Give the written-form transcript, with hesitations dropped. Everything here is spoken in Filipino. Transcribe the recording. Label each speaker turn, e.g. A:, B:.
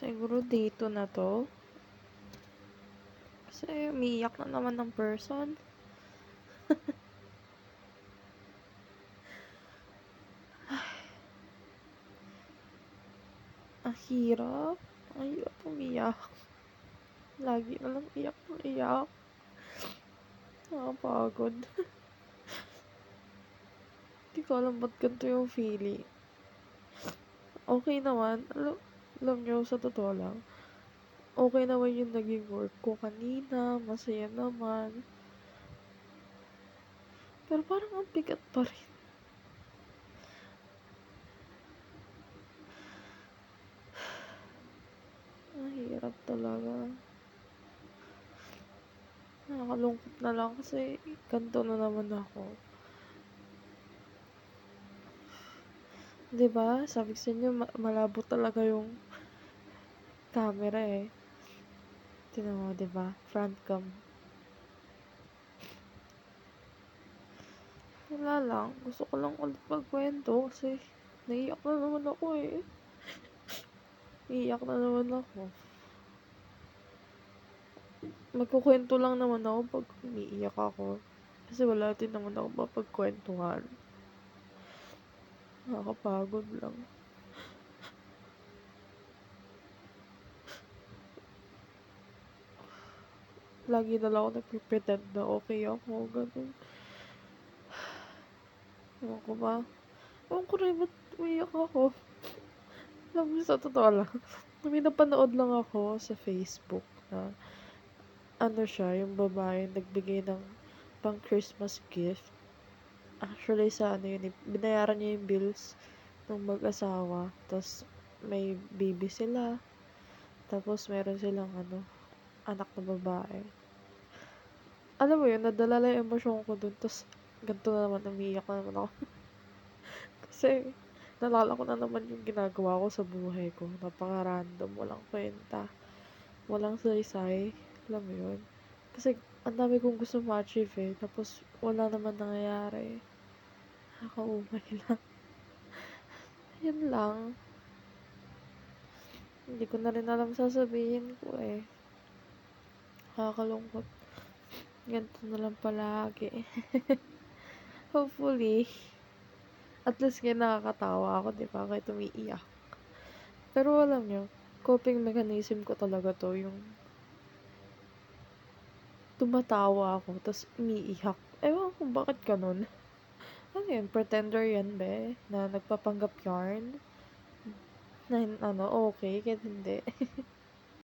A: Siguro dito na 'to. Kasi umiiyak na naman ng person. Ang hirap. Ang hirap umiyak. Lagi na lang iyak ng iyak. Nakakapagod. Di ko alam ba't ganito yung feeling. Okay naman. Alam niyo, sa totoo lang, okay naman yung naging work ko kanina. Masaya naman. Pero parang ang bigat pa rin. Ang hirap talaga. Nakakalungkot na lang kasi ganito na naman ako. 'Di ba? Sabi ko sa inyo, malabo talaga yung camera eh. Tingnan mo, 'di ba? Front cam. Wala lang. Gusto ko lang ulit magkwento kasi naiiyak na naman ako eh. Iiyak na naman ako. Magkukwento lang naman ako pag umiiyak ako. Kasi wala din naman ako mapagkwentuhan. Nakakapagod lang. Lagi na lang ako nagpipretend na okay ako. Ganun. Ewan ko ba? Ewan ko rin ba't umiiyak ako. Alam mo, sa totoo lang. May napanood lang ako sa Facebook na ano siya, yung babae nagbigay ng pang Christmas gift. Actually, sa ano yun, binayaran niya yung bills ng mag-asawa. Tapos, may baby sila. Tapos, meron silang ano, anak na babae. Alam mo yun, nadala lang yung emosyon ko dun. Tapos, ganito na naman, umiiyak na naman ako. Kasi, nalala ko na naman yung ginagawa ko sa buhay ko. Napaka-random, walang kwenta. Walang saysay. Alam mo yun? Kasi, ang dami kong gusto ma-achieve eh. Tapos, wala naman nangyayari. Nakakaumay lang. Yun lang. Hindi ko na rin alam sasabihin ko eh. Nakakalungkot. Ganito na lang palagi. Hopefully, at least ngayon nakakatawa ako, di ba? Kahit umiiyak. Pero alam nyo, coping mechanism ko talaga to, yung tumatawa ako, tapos umiiyak. Ewan ko bakit ganun. Ano yun, pretender yan, be? Na nagpapanggap yarn? Na ano, okay, kahit hindi.